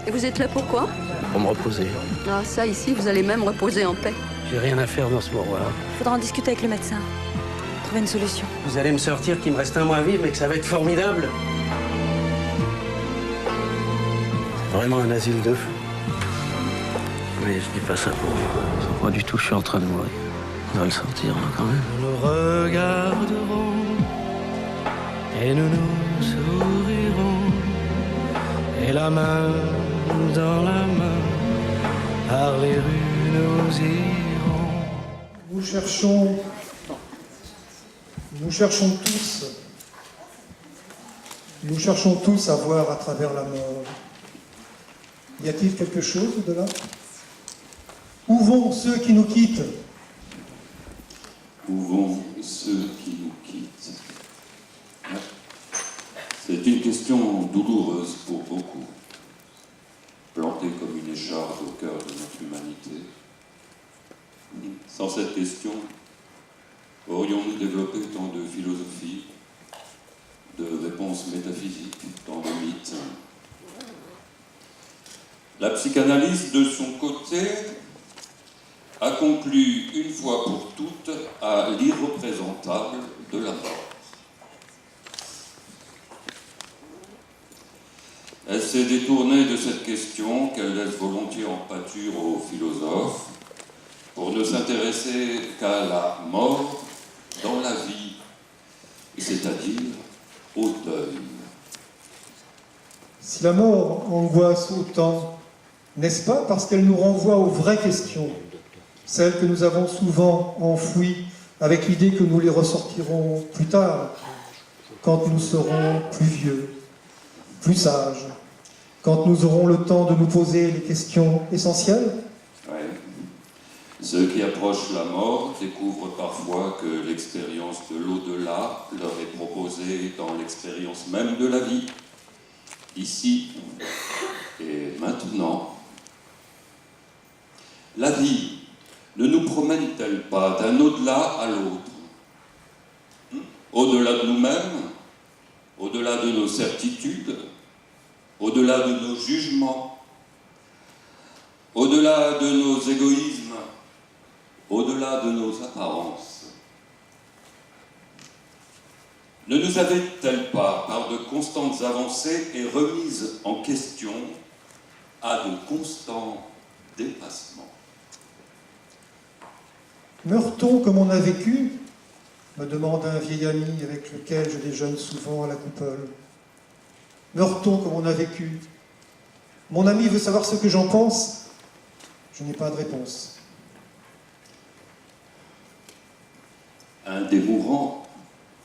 Et vous êtes là pourquoi? Pour me reposer. Ah, ça, ici, vous allez même reposer en paix. J'ai rien à faire dans ce moment-là. Faudra en discuter avec le médecin. Trouver une solution. Vous allez me sortir qu'il me reste 1 mois à vivre, mais que ça va être formidable. C'est vraiment un asile de fous. Mais je dis pas ça pour... Pas du tout, je suis en train de mourir. On va le sortir, hein, quand même. Nous regarderons et nous nous sourirons. Et la main dans la main, par les rues nous irons. Nous cherchons tous à voir à travers la mort. Y a-t-il quelque chose au-delà? Où vont ceux qui nous quittent? Où vont ceux qui nous quittent? C'est une question douloureuse pour beaucoup, plantée comme une écharpe au cœur de notre humanité. Sans cette question, aurions-nous développé tant de philosophie, de réponses métaphysiques dans le mythe? La psychanalyse, de son côté, a conclu une fois pour toutes à l'irreprésentable de la mort. Elle s'est détournée de cette question qu'elle laisse volontiers en pâture aux philosophes pour ne s'intéresser qu'à la mort dans la vie, c'est-à-dire au deuil. Si la mort angoisse autant, n'est-ce pas parce qu'elle nous renvoie aux vraies questions, celles que nous avons souvent enfouies avec l'idée que nous les ressortirons plus tard, quand nous serons plus vieux, plus sages, quand nous aurons le temps de nous poser les questions essentielles? Ouais. Ceux qui approchent la mort découvrent parfois que l'expérience de l'au-delà leur est proposée dans l'expérience même de la vie, ici et maintenant. La vie ne nous promène-t-elle pas d'un au-delà à l'autre? Au-delà de nous-mêmes, au-delà de nos certitudes, au-delà de nos jugements, au-delà de nos égoïsmes, au-delà de nos apparences? Ne nous avait-elle pas, par de constantes avancées et remises en question, à de constants dépassements? Meurt-on comme on a vécu? Me demande un vieil ami avec lequel je déjeune souvent à la coupole. Meurt-on comme on a vécu? Mon ami veut savoir ce que j'en pense. Je n'ai pas de réponse. Un des mourants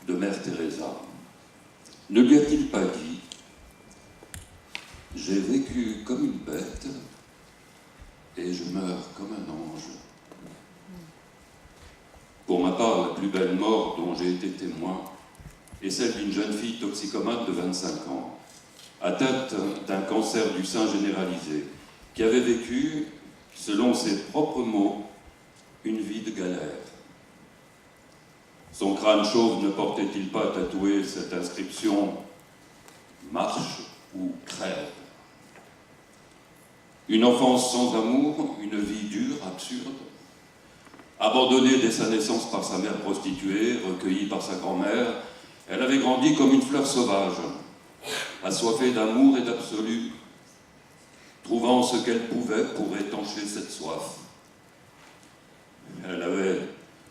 de Mère Teresa ne lui a-t-il pas dit « J'ai vécu comme une bête et je meurs comme un ange ». Pour ma part, la plus belle mort dont j'ai été témoin est celle d'une jeune fille toxicomane de 25 ans, atteinte d'un cancer du sein généralisé, qui avait vécu, selon ses propres mots, une vie de galère. Son crâne chauve ne portait-il pas tatoué cette inscription « Marche ou crève ». Une enfance sans amour, une vie dure, absurde, abandonnée dès sa naissance par sa mère prostituée, recueillie par sa grand-mère, elle avait grandi comme une fleur sauvage, assoiffée d'amour et d'absolu, trouvant ce qu'elle pouvait pour étancher cette soif. Elle avait,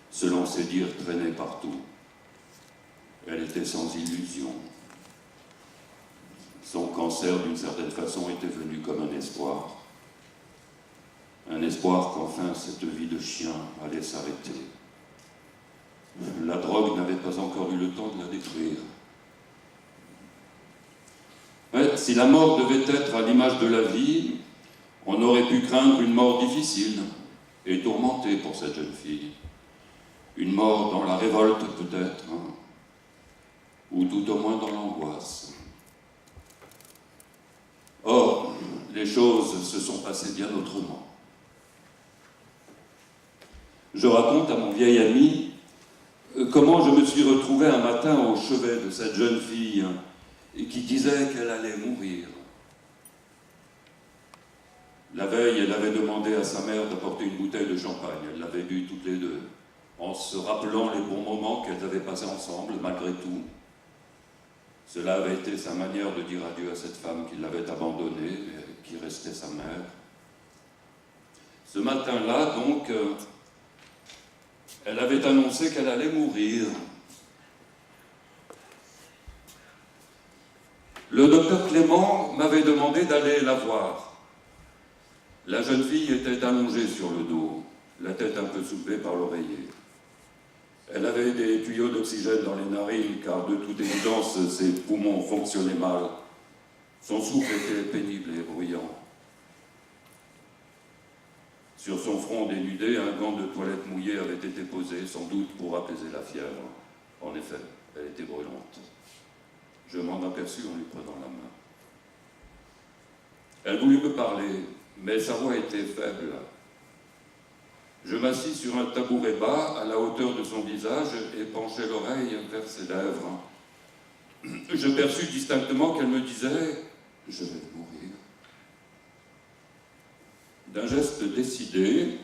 selon ses dires, traîné partout. Elle était sans illusion. Son cancer, d'une certaine façon, était venu comme un espoir. Un espoir qu'enfin cette vie de chien allait s'arrêter. La drogue n'avait pas encore eu le temps de la détruire. Mais si la mort devait être à l'image de la vie, on aurait pu craindre une mort difficile et tourmentée pour cette jeune fille. Une mort dans la révolte peut-être, hein, ou tout au moins dans l'angoisse. Or, les choses se sont passées bien autrement. Je raconte à mon vieil ami comment je me suis retrouvé un matin au chevet de cette jeune fille qui disait qu'elle allait mourir. La veille, elle avait demandé à sa mère d'apporter une bouteille de champagne. Elles l'avaient bu toutes les deux, en se rappelant les bons moments qu'elles avaient passés ensemble, malgré tout. Cela avait été sa manière de dire adieu à cette femme qui l'avait abandonnée, mais qui restait sa mère. Ce matin-là, donc, elle avait annoncé qu'elle allait mourir. Le docteur Clément m'avait demandé d'aller la voir. La jeune fille était allongée sur le dos, la tête un peu soulevée par l'oreiller. Elle avait des tuyaux d'oxygène dans les narines, car de toute évidence, ses poumons fonctionnaient mal. Son souffle était pénible et bruyant. Sur son front dénudé, un gant de toilette mouillé avait été posé, sans doute pour apaiser la fièvre. En effet, elle était brûlante. Je m'en aperçus en lui prenant la main. Elle voulut me parler, mais sa voix était faible. Je m'assis sur un tabouret bas, à la hauteur de son visage, et penchai l'oreille vers ses lèvres. Je perçus distinctement qu'elle me disait « Je vais mourir ». D'un geste décidé,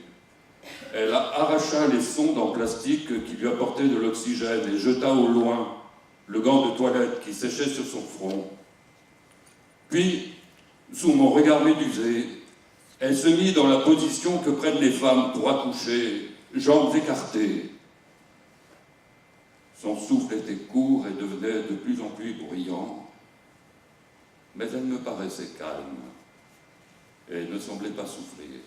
elle arracha les sondes en plastique qui lui apportaient de l'oxygène et jeta au loin le gant de toilette qui séchait sur son front. Puis, sous mon regard médusé, elle se mit dans la position que prennent les femmes pour accoucher, jambes écartées. Son souffle était court et devenait de plus en plus bruyant, mais elle me paraissait calme et ne semblait pas souffrir.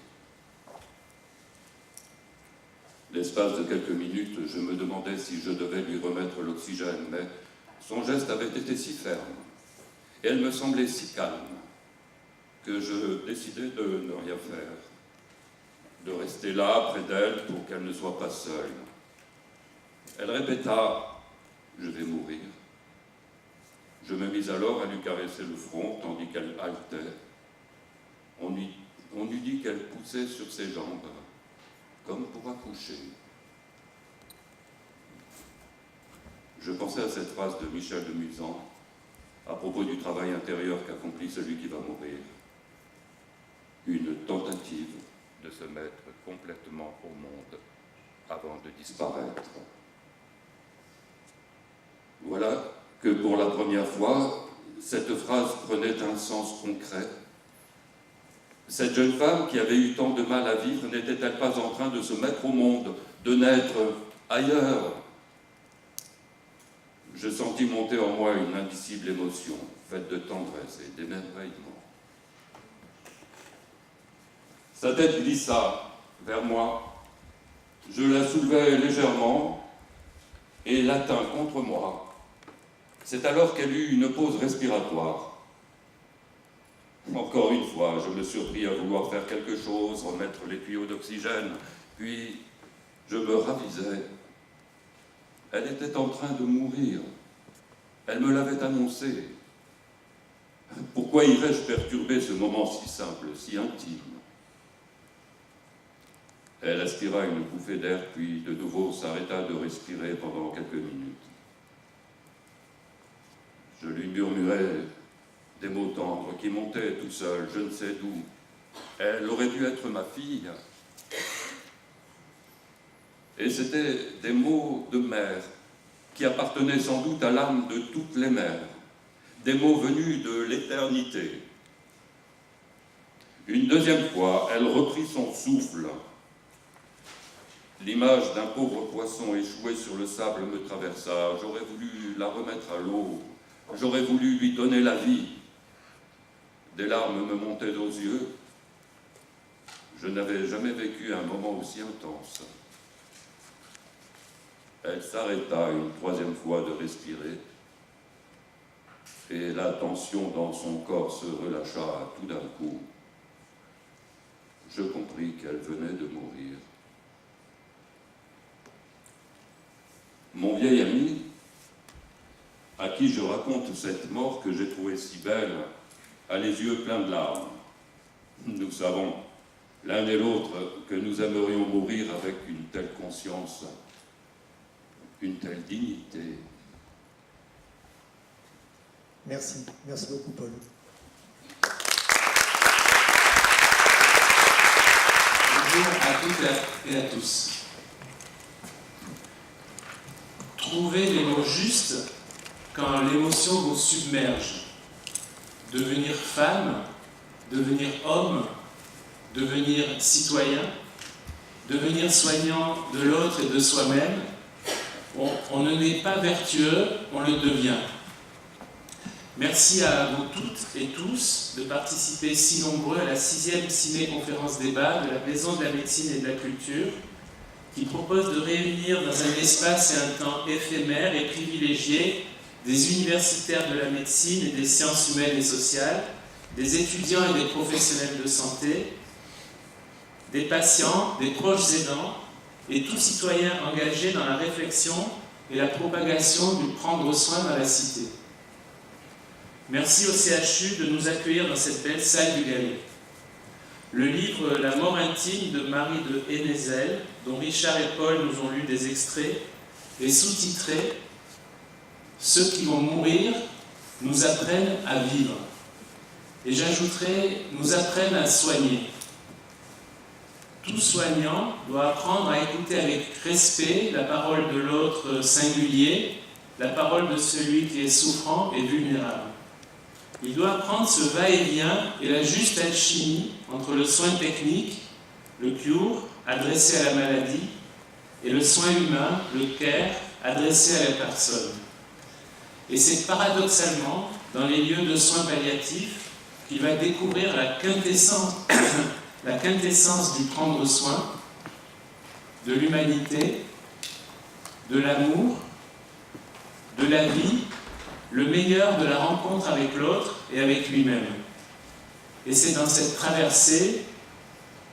L'espace de quelques minutes, je me demandais si je devais lui remettre l'oxygène, mais son geste avait été si ferme, et elle me semblait si calme, que je décidai de ne rien faire, de rester là, près d'elle, pour qu'elle ne soit pas seule. Elle répéta « Je vais mourir ». Je me mis alors à lui caresser le front, tandis qu'elle haletait. On eût dit qu'elle poussait sur ses jambes, comme pour accoucher. Je pensais à cette phrase de Michel de Musan, à propos du travail intérieur qu'accomplit celui qui va mourir. Une tentative de se mettre complètement au monde avant de disparaître. Voilà que pour la première fois, cette phrase prenait un sens concret. Cette jeune femme qui avait eu tant de mal à vivre n'était-elle pas en train de se mettre au monde, de naître ailleurs? Je sentis monter en moi une indicible émotion, faite de tendresse et d'émerveillement. Sa tête glissa vers moi. Je la soulevai légèrement et la tins contre moi. C'est alors qu'elle eut une pause respiratoire. Encore une fois, je me surpris à vouloir faire quelque chose, remettre les tuyaux d'oxygène, puis je me ravisai. Elle était en train de mourir. Elle me l'avait annoncé. Pourquoi irais-je perturber ce moment si simple, si intime? Elle aspira une bouffée d'air, puis de nouveau s'arrêta de respirer pendant quelques minutes. Je lui murmurai des mots tendres qui montaient tout seuls, je ne sais d'où. Elle aurait dû être ma fille. Et c'étaient des mots de mère qui appartenaient sans doute à l'âme de toutes les mères, des mots venus de l'éternité. Une deuxième fois, elle reprit son souffle. L'image d'un pauvre poisson échoué sur le sable me traversa. J'aurais voulu la remettre à l'eau. J'aurais voulu lui donner la vie. Des larmes me montaient aux yeux. Je n'avais jamais vécu un moment aussi intense. Elle s'arrêta une troisième fois de respirer et la tension dans son corps se relâcha tout d'un coup. Je compris qu'elle venait de mourir. Mon vieil ami, à qui je raconte cette mort que j'ai trouvée si belle, a les yeux pleins de larmes. Nous savons, l'un et l'autre, que nous aimerions mourir avec une telle conscience, une telle dignité. Merci beaucoup Paul. Bonjour à toutes et à tous. Trouvez les mots justes quand l'émotion vous submerge. Devenir femme, devenir homme, devenir citoyen, devenir soignant de l'autre et de soi-même. On ne naît pas vertueux, on le devient. Merci à vous toutes et tous de participer si nombreux à la 6e ciné-conférence débat de la Maison de la Médecine et de la Culture, qui propose de réunir dans un espace et un temps éphémère et privilégié des universitaires de la médecine et des sciences humaines et sociales, des étudiants et des professionnels de santé, des patients, des proches aidants et tout citoyen engagé dans la réflexion et la propagation du prendre soin dans la cité. Merci au CHU de nous accueillir dans cette belle salle du Galet. Le livre « La mort intime » de Marie de Hennezel, dont Richard et Paul nous ont lu des extraits, est sous-titré « Ceux qui vont mourir nous apprennent à vivre ». Et j'ajouterai « nous apprennent à soigner ». Tout soignant doit apprendre à écouter avec respect la parole de l'autre singulier, la parole de celui qui est souffrant et vulnérable. Il doit apprendre ce va-et-vient et la juste alchimie entre le soin technique, le cure, adressé à la maladie, et le soin humain, le care, adressé à la personne. Et c'est paradoxalement dans les lieux de soins palliatifs qu'il va découvrir la quintessence du prendre soin, de l'humanité, de l'amour, de la vie, le meilleur de la rencontre avec l'autre et avec lui-même. Et c'est dans cette traversée,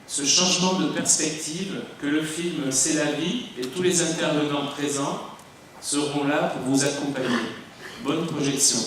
ce changement de perspective, que le film C'est la vie et tous les intervenants présents seront là pour vous accompagner. Bonne projection.